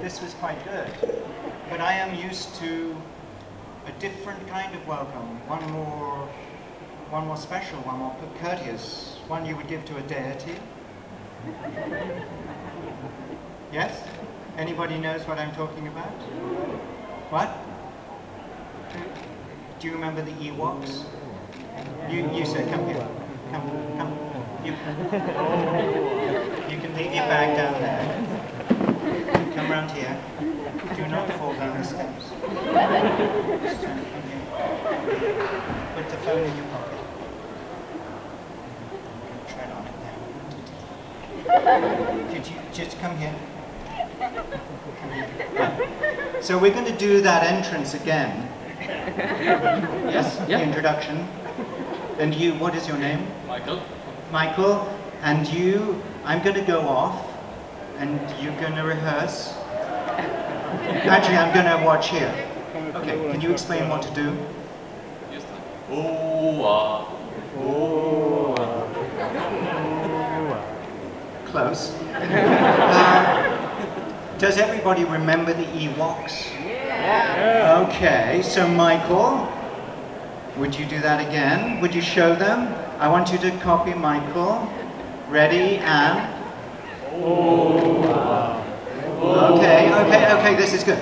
this was quite good. But I am used to a different kind of welcome, one more special, one more courteous, one you would give to a deity. Yes? Anybody knows what I'm talking about? What? Do you remember the Ewoks? You say, come here. Come. You can leave your bag down there. Come round here. Do not fall down the steps. Just come here. Put the phone in your pocket. Tread on it now. Could you just come here? Come here. Yeah. So we're going to do that entrance again. Yes? Yeah. The introduction. And you, what is your name? Michael. Michael, and you, I'm going to go off, and you're going to rehearse. Actually, I'm going to watch here. Okay, can you explain what to do? Yes. Oh, Close. Does everybody remember the Ewoks? Yeah. Okay, so Michael, would you do that again? Would you show them? I want you to copy Michael. Ready, and... Okay, this is good.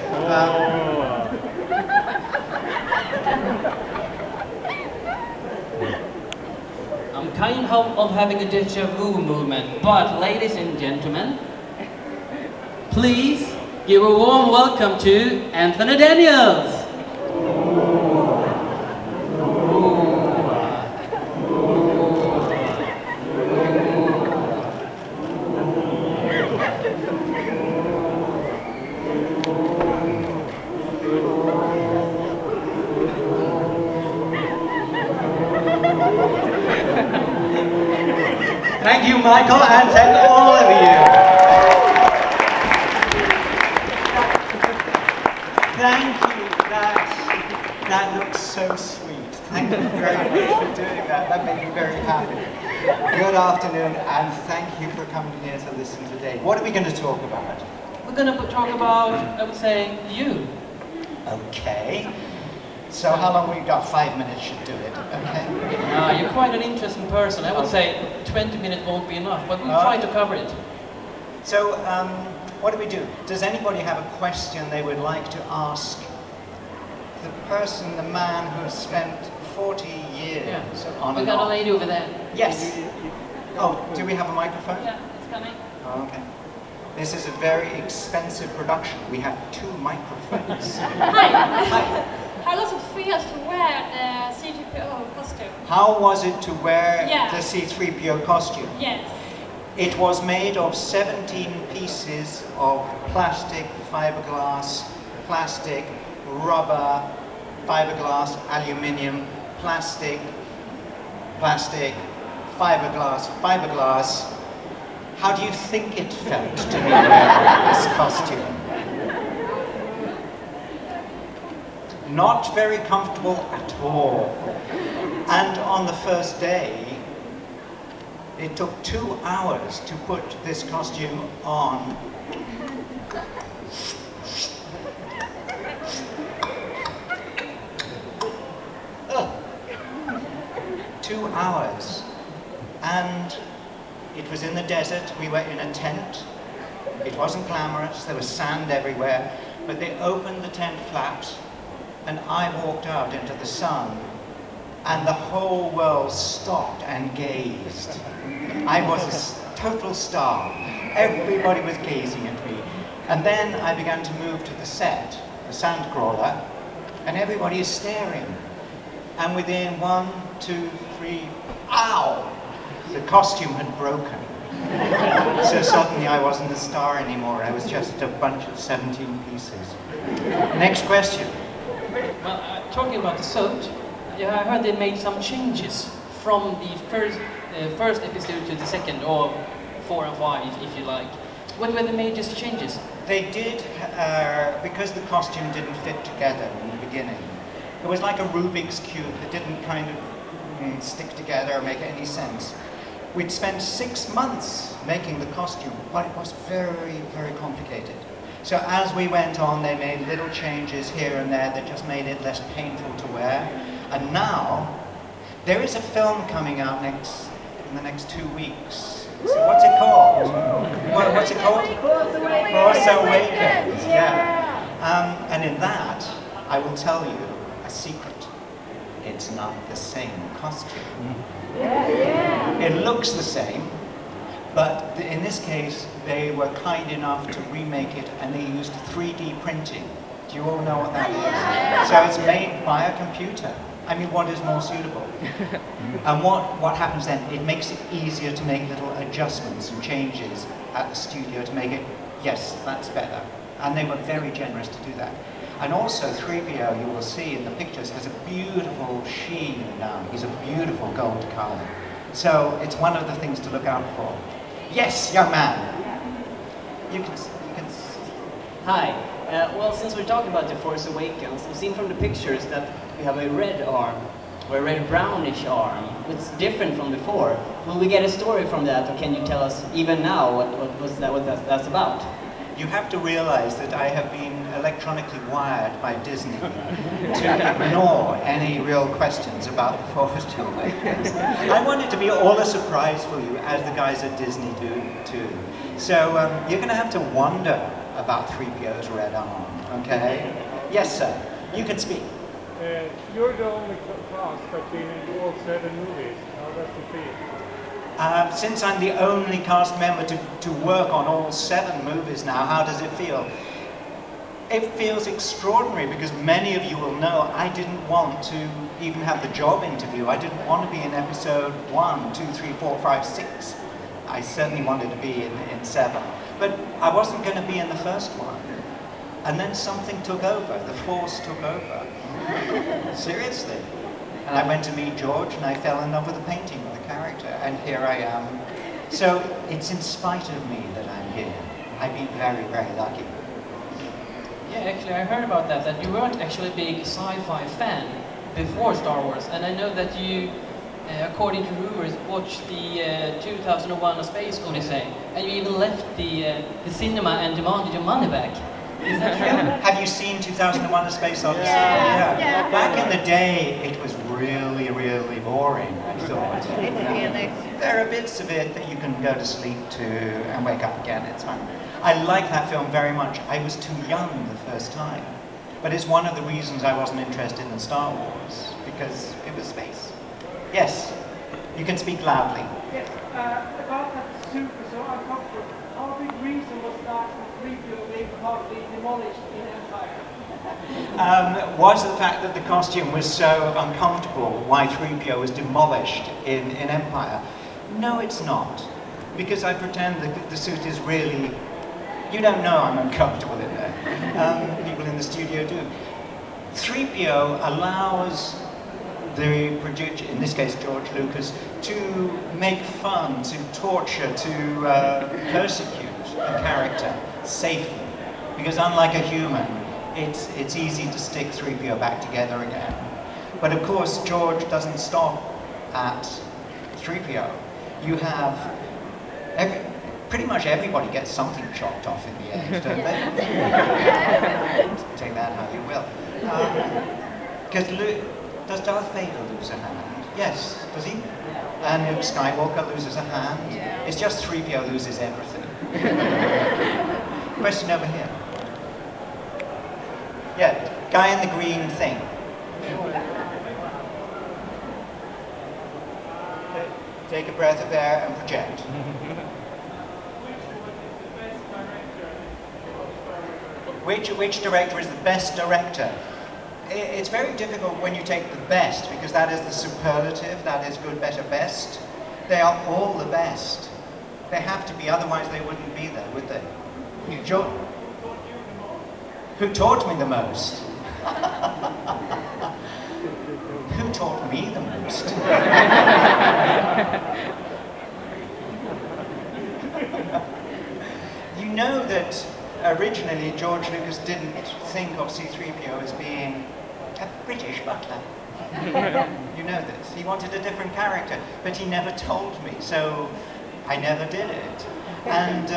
I'm kind of having a deja vu movement, but ladies and gentlemen, please give a warm welcome to Anthony Daniels. Thank you, Michael, and thank all of you. Thank you. That looks so sweet. Thank you very much for doing that. That made me very happy. Good afternoon, and thank you for coming here to listen today. What are we going to talk about? We're going to talk about, I would say, you. Okay. So how long we got? 5 minutes should do it, okay? You're quite an interesting person. I would say 20 minutes won't be enough, but we'll try to cover it. So, what do we do? Does anybody have a question they would like to ask the person, the man who has spent 40 years on We got a lady over there. Yes. Oh, do we have a microphone? Yeah, it's coming. Oh, okay. This is a very expensive production. We have 2 microphones. Hi. Hi. How does it feel to wear the C3PO costume? How was it to wear the Yeah. C3PO costume? Yes. It was made of 17 pieces of plastic, fiberglass, plastic, rubber, fiberglass, aluminium, plastic, fiberglass, fiberglass. How do you think it felt to be wearing this costume? Not very comfortable at all. And on the first day, it took 2 hours to put this costume on. Ugh. 2 hours. And it was in the desert. We were in a tent. It wasn't glamorous. There was sand everywhere. But they opened the tent flaps, and I walked out into the sun, and the whole world stopped and gazed. I was a total star. Everybody was gazing at me. And then I began to move to the set, the sandcrawler, and everybody is staring. And within 1, 2, 3, ow! The costume had broken. So suddenly I wasn't a star anymore. I was just a bunch of 17 pieces. Next question. Well, talking about the suit, I heard they made some changes from the first episode to the second, or 4 and 5, if you like. What were the major changes? They did, because the costume didn't fit together in the beginning. It was like a Rubik's Cube that didn't kind of stick together or make any sense. We'd spent 6 months making the costume, but it was very, very complicated. So as we went on, they made little changes here and there that just made it less painful to wear. And now, there is a film coming out in the next 2 weeks. So what's it called? What's it called? Force Awakens. Yeah. And in that, I will tell you a secret. It's not the same costume. It looks the same, but in this case, they were kind enough to remake it, and they used 3D printing. Do you all know what that is? So it's made by a computer. I mean, what is more suitable? And what happens then? It makes it easier to make little adjustments and changes at the studio to make it, yes, that's better. And they were very generous to do that. And also 3PO, you will see in the pictures, has a beautiful sheen down. He's a beautiful gold color. So it's one of the things to look out for. Yes, young man. You can. Hi. Well, since we're talking about The Force Awakens, I've seen from the pictures that we have a red arm, or a red-brownish arm, which is different from before. Will we get a story from that, or can you tell us even now what that's about? You have to realize that I have been electronically wired by Disney to ignore any real questions about The Force Awakens. I want it to be all a surprise for you, as the guys at Disney do too. So you're going to have to wonder about 3PO's red arm, okay? Yes, sir. You can speak. You're the only cast that's been in all 7 movies. How does it feel? Since I'm the only cast member to work on all 7 movies now, how does it feel? It feels extraordinary, because many of you will know I didn't want to even have the job interview. I didn't want to be in episode 1, 2, 3, 4, 5, 6. I certainly wanted to be in 7. But I wasn't going to be in the first one. And then something took over. The Force took over. Seriously. And I went to meet George, and I fell in love with the painting of the character, and here I am. So it's in spite of me that I'm here. I've been very, very lucky. Yeah, actually I heard about that you weren't actually a big sci-fi fan before Star Wars, and I know that you, according to rumors, watched the 2001 A Space Odyssey, and you even left the cinema and demanded your money back. Is that true? Have you seen 2001 A Space Odyssey? Yeah. Back in the day, it was really, really boring, I thought. There are bits of it that you can go to sleep to and wake up again, it's fun. I like that film very much. I was too young the first time. But it's one of the reasons I wasn't interested in Star Wars, because it was space. Yes, you can speak loudly. Yes, about that super, so uncomfortable. How big reason was that for 3PO being partly demolished in Empire? Was the fact that the costume was so uncomfortable why 3PO was demolished in Empire? No, it's not. Because I pretend that the suit is really... You don't know I'm uncomfortable in there. People in the studio do. 3PO allows the producer, in this case George Lucas, to make fun, to torture, to persecute a character safely. Because unlike a human, it's easy to stick 3PO back together again. But of course, George doesn't stop at 3PO. You have pretty much everybody gets something chopped off in the end, don't they? Take that how you will. Because does Darth Vader lose a hand? Yes, does he? And Luke Skywalker loses a hand. It's just 3PO loses everything. Question over here. Yeah, guy in the green thing. Take a breath of air and project. Which director is the best director? It's very difficult when you take the best, because that is the superlative, that is good, better, best. They are all the best. They have to be, otherwise they wouldn't be there, would they? Who taught me the most? Who taught me the most? You know that originally George Lucas didn't think of C3PO as being a British butler. You know this. He wanted a different character, but he never told me. So I never did it. And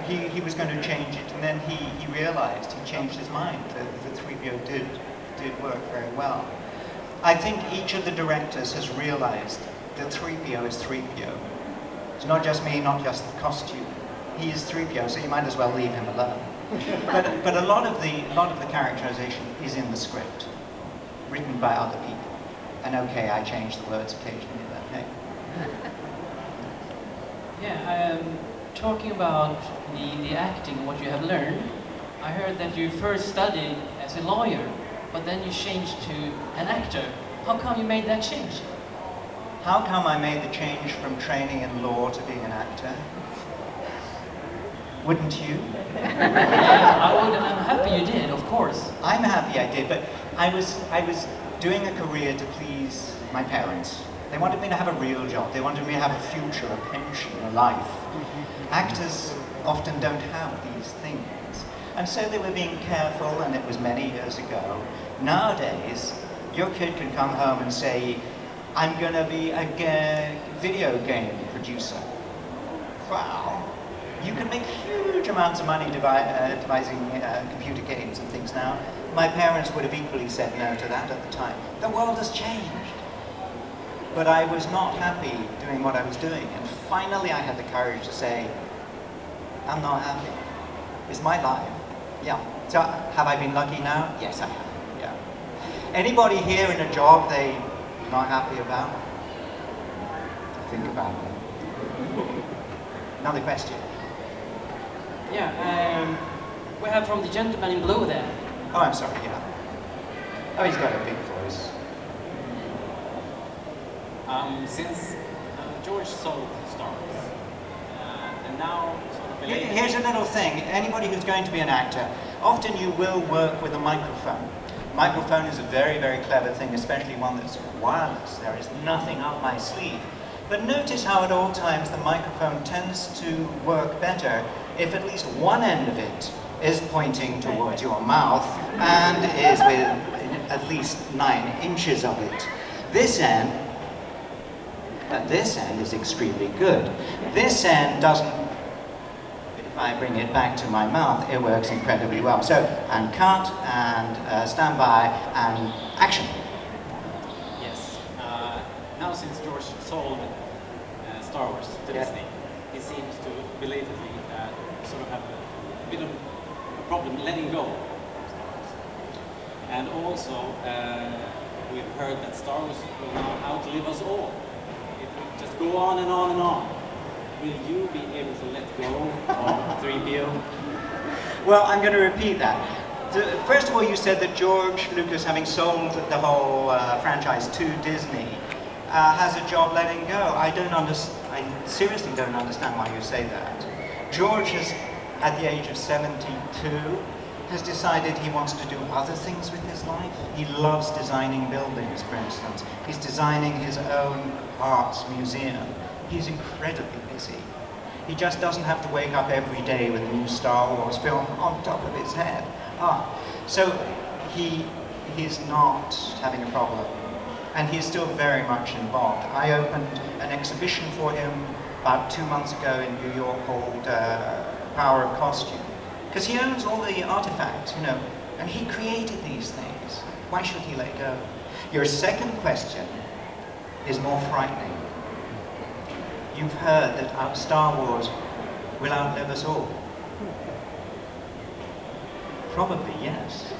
he was going to change it, and then he realized, he changed his mind, that the 3PO did work very well. I think each of the directors has realized that 3PO is 3PO. It's not just me, not just the costume. He is 3PO, so you might as well leave him alone. But a lot of the characterization is in the script, written by other people. And okay, I change the words occasionally, but hey. Yeah, talking about the acting, what you have learned, I heard that you first studied as a lawyer, but then you changed to an actor. How come you made that change? How come I made the change from training in law to being an actor? Wouldn't you? Yeah, I would, and I'm happy you did, of course. I'm happy I did, but I was doing a career to please my parents. They wanted me to have a real job. They wanted me to have a future, a pension, a life. Actors often don't have these things. And so they were being careful, and it was many years ago. Nowadays, your kid can come home and say, I'm going to be a video game producer. Wow. You can make huge amounts of money devising computer games and things now. My parents would have equally said no to that at the time. The world has changed. But I was not happy doing what I was doing. And finally I had the courage to say, I'm not happy. It's my life. Yeah. So have I been lucky now? Yes, I have. Yeah. Anybody here in a job they're not happy about? Think about it. Another question. Yeah, we have from the gentleman in blue there. Oh, I'm sorry, yeah. Oh, he's got a big voice. Since George sold Star Wars, and now sort of Here's a little thing. Anybody who's going to be an actor, often you will work with a microphone. Microphone is a very, very clever thing, especially one that's wireless. There is nothing up my sleeve. But notice how at all times the microphone tends to work better if at least one end of it is pointing towards your mouth and is with at least 9 inches of it. This end is extremely good. This end doesn't, if I bring it back to my mouth, it works incredibly well. So, and cut, and stand by, and action. Yes. Now since George sold Star Wars to Disney, he seems to belatedly sort of have a bit of a problem letting go of Star Wars. And also, we've heard that Star Wars will now outlive us all. It will just go on and on and on. Will you be able to let go of 3PO? Well, I'm going to repeat that. First of all, you said that George Lucas, having sold the whole franchise to Disney, has a job letting go. I seriously don't understand why you say that. George has, at the age of 72, has decided he wants to do other things with his life. He loves designing buildings, for instance. He's designing his own arts museum. He's incredibly busy. He just doesn't have to wake up every day with a new Star Wars film on top of his head. So he's not having a problem. And he's still very much involved. I opened an exhibition for him about 2 months ago in New York called Power of Costume. Because he owns all the artifacts, you know, and he created these things. Why should he let go? Your second question is more frightening. You've heard that Star Wars will outlive us all. Probably, yes.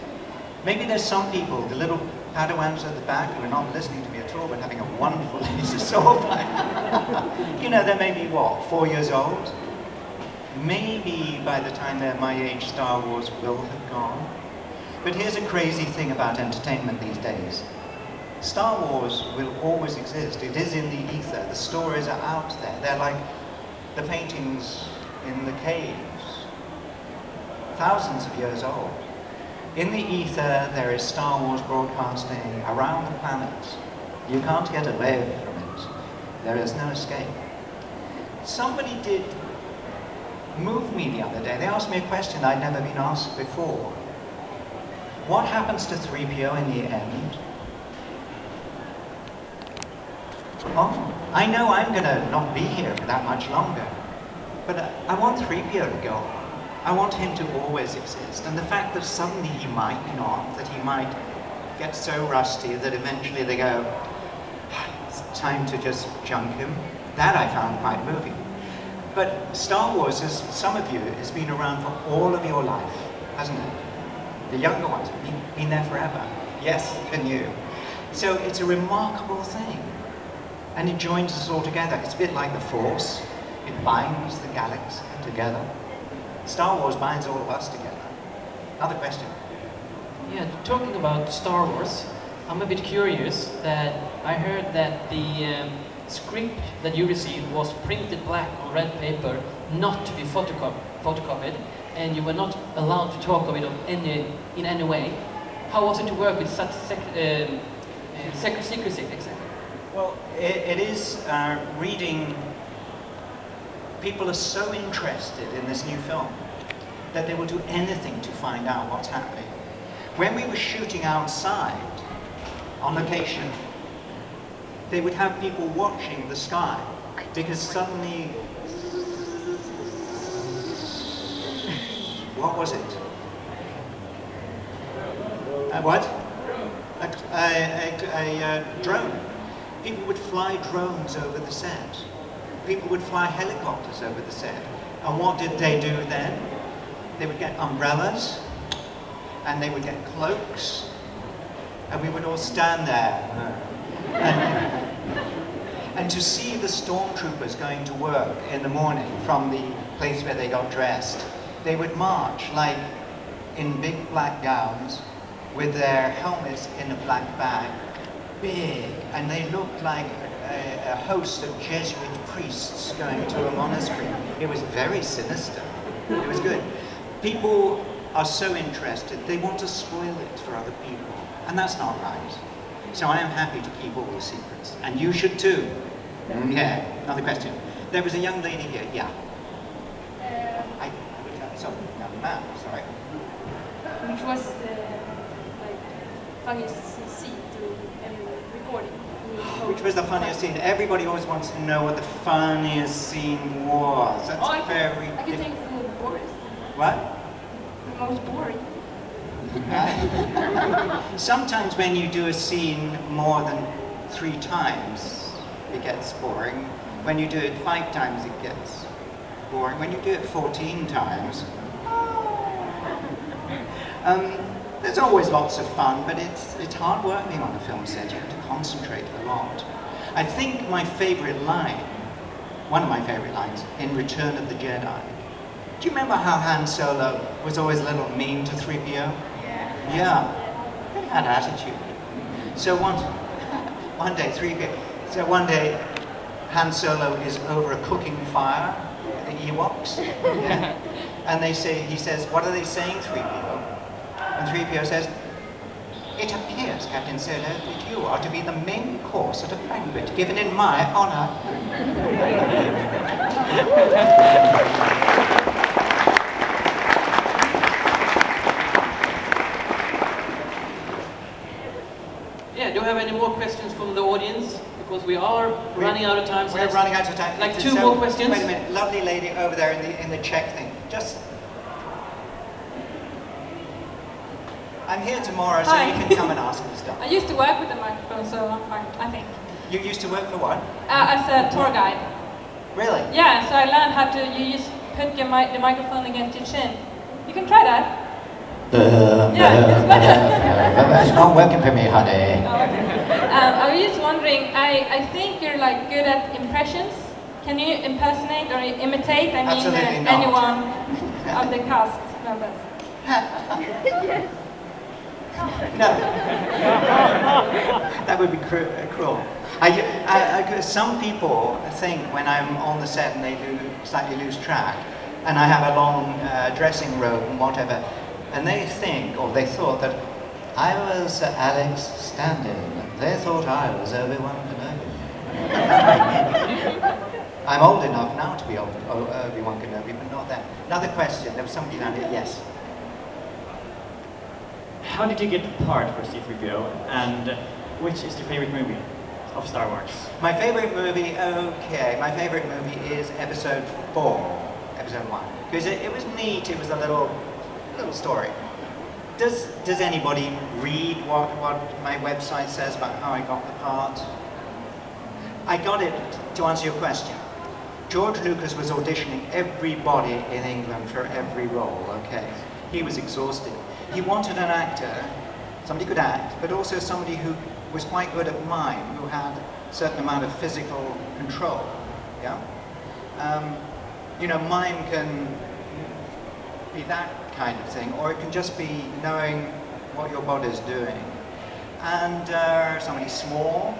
Maybe there's some people, the little Padawans at the back, who are not listening to me at all, but having a wonderful laser sword fight. You know, they may be, what, 4 years old? Maybe by the time they're my age, Star Wars will have gone. But here's a crazy thing about entertainment these days. Star Wars will always exist. It is in the ether. The stories are out there. They're like the paintings in the caves, thousands of years old. In the ether, there is Star Wars broadcasting around the planet. You can't get away from it. There is no escape. Somebody did move me the other day. They asked me a question I'd never been asked before. What happens to 3PO in the end? Oh, I know I'm going to not be here for that much longer. But I want 3PO to go on. I want him to always exist. And the fact that suddenly he might not, that he might get so rusty that eventually they go, it's time to just junk him, that I found quite moving. But Star Wars, as some of you, has been around for all of your life, hasn't it? The younger ones have been there forever. Yes, even you. So it's a remarkable thing. And it joins us all together. It's a bit like the Force. It binds the galaxy together. Star Wars binds all of us together. Another question. Yeah, talking about Star Wars, I'm a bit curious that I heard that the script that you received was printed black on red paper, not to be photocopied, and you were not allowed to talk of it in any way. How was it to work with such secrecy, exactly? Well, it is reading. People are so interested in this new film that they will do anything to find out what's happening. When we were shooting outside, on location, they would have people watching the sky, because suddenly, what was it? What? A drone. People would fly drones over the set. People would fly helicopters over the set. And what did they do then? They would get umbrellas, and they would get cloaks, and we would all stand there. And to see the stormtroopers going to work in the morning from the place where they got dressed, they would march like in big black gowns with their helmets in a black bag, big, and they looked like a host of Jesuit priests going to a monastery. It was very sinister. It was good. People are so interested, they want to spoil it for other people, and that's not right. So I am happy to keep all the secrets, and you should too. Yeah, another question. There was a young lady here, yeah. Young man, sorry. Which was the funniest scene to any recording? Which was the funniest scene? Everybody always wants to know what the funniest scene was. That's I very can think of the most boring. What? The most boring. Sometimes when you do a scene more than 3 times, it gets boring. When you do it 5 times, it gets boring. When you do it 14 times, there's always lots of fun, but it's hard work being on a film set. You have to concentrate a lot. I think my favorite line, one of my favorite lines, in Return of the Jedi. Do you remember how Han Solo was always a little mean to 3PO? Yeah. He had attitude. So one day Han Solo is over a cooking fire, the Ewoks, yeah. And he says, what are they saying, 3PO? And 3PO says, it appears, Captain Solo, that you are to be the main course at a banquet given in my honor. Yeah, do you have any more questions from the audience? Because we are running out of time. We're running out of time. Like 2 more questions? Wait a minute, lovely lady over there in the check thing. Just, I'm here tomorrow, so Hi. you can come and ask me stuff. I used to work with the microphone, so I'm fine, I think. You used to work for what? As a tour guide. Really? Yeah, so I learned how to, you just put the microphone against your chin. You can try that. Yeah, it's better. It's not working for me, honey. Oh, okay. I was just wondering, I think you're like good at impressions. Can you impersonate or imitate, Absolutely not. anyone of the cast members? No. That would be cruel. Some people think when I'm on the set and they slightly lose track, and I have a long dressing robe and whatever, and they think, or they thought that I was Alex Standen. They thought I was Obi-Wan Kenobi. I'm old enough now to be Obi-Wan Kenobi, but not then. Another question. There was somebody down here. Yes. How did you get the part for C3PO, and which is your favorite movie of Star Wars? My favorite movie, okay, my favorite movie is Episode 4. episode 1. Because it was neat, it was a little story. Does anybody read what my website says about how I got the part? I got it, to answer your question. George Lucas was auditioning everybody in England for every role, okay? He was exhausted. He wanted an actor, somebody who could act, but also somebody who was quite good at mime, who had a certain amount of physical control, yeah? You know, mime can be that kind of thing, or it can just be knowing what your body's doing. And somebody small,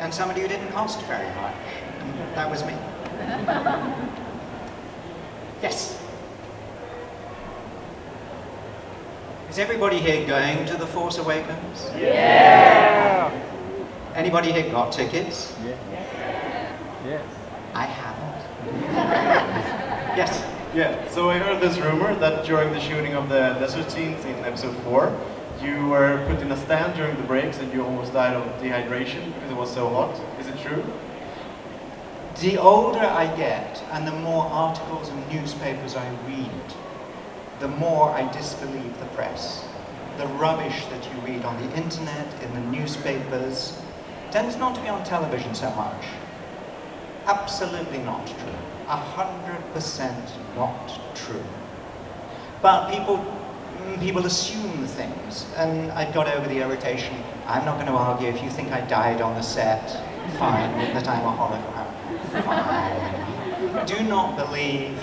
and somebody who didn't cost very much. And that was me. Yes? Is everybody here going to The Force Awakens? Yeah! Anybody here got tickets? Yeah. Yes. I haven't. Yes? Yeah, so I heard this rumor that during the shooting of the desert scenes in episode 4, you were put in a stand during the breaks and you almost died of dehydration because it was so hot. Is it true? The older I get and the more articles and newspapers I read, the more I disbelieve the press. The rubbish that you read on the internet, in the newspapers, tends not to be on television so much. Absolutely not true. 100% not true. But people assume things, and I've got over the irritation. I'm not going to argue. If you think I died on the set, fine, that I'm a hologram, fine. Do not believe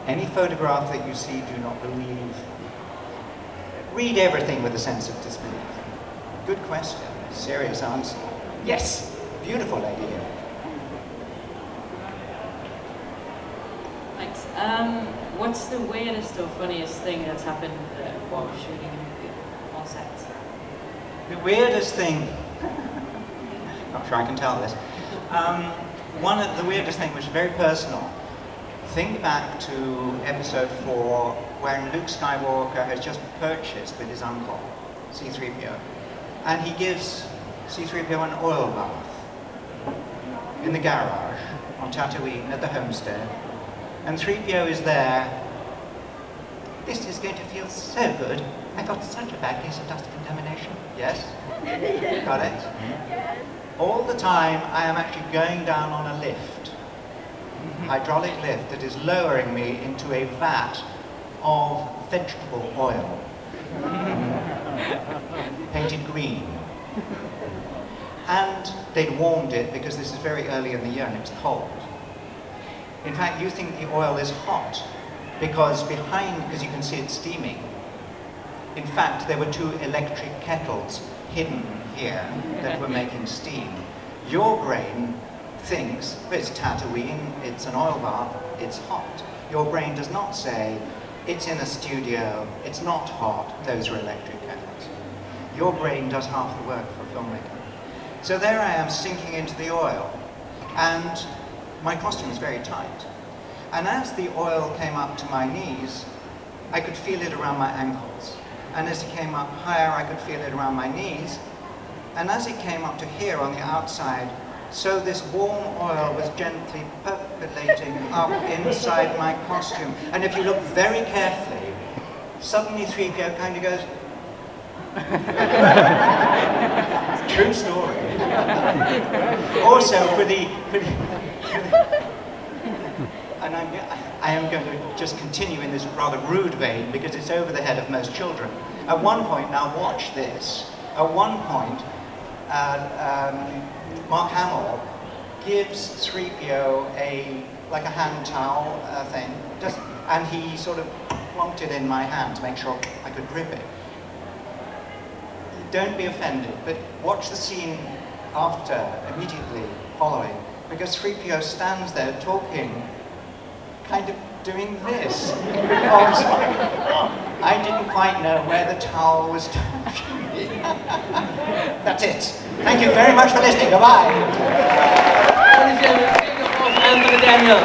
any photograph that you see, do not believe. Read everything with a sense of disbelief. Good question, serious answer. Yes, beautiful lady here. Thanks. What's the weirdest or funniest thing that's happened while shooting a movie on set? The weirdest thing, not sure I can tell this. One of the weirdest thing was very personal. Think back to episode 4 when Luke Skywalker has just purchased with his uncle, C3PO, and he gives C3PO an oil bath in the garage on Tatooine at the homestead. And 3PO is there. This is going to feel so good. I got such a bad case of dust contamination. Yes? Got it? Yes. All the time I am actually going down on a lift, hydraulic lift that is lowering me into a vat of vegetable oil, painted green. And they'd warmed it because this is very early in the year and it's cold. In fact, you think the oil is hot because you can see it steaming. In fact, there were 2 electric kettles hidden here that were making steam. Your brain thinks, well, it's Tatooine, it's an oil bath, it's hot. Your brain does not say, it's in a studio, it's not hot, those are electric kettles. Your brain does half the work for a filmmaker. So there I am sinking into the oil, and my costume is very tight. And as the oil came up to my knees, I could feel it around my ankles. And as it came up higher, I could feel it around my knees. And as it came up to here on the outside, so this warm oil was gently percolating up inside my costume. And if you look very carefully, suddenly 3PO kind of goes, true story. Also, and I am going to just continue in this rather rude vein because it's over the head of most children. At one point, now watch this, at one point, Mark Hamill gives 3PO like a hand towel thing, and he sort of plonked it in my hand to make sure I could grip it. Don't be offended, but watch the scene after, immediately following, because 3PO stands there talking, kind of doing this. I didn't quite know where the towel was touching me. That's it. Thank you very much for listening. Goodbye. Anthony Daniel.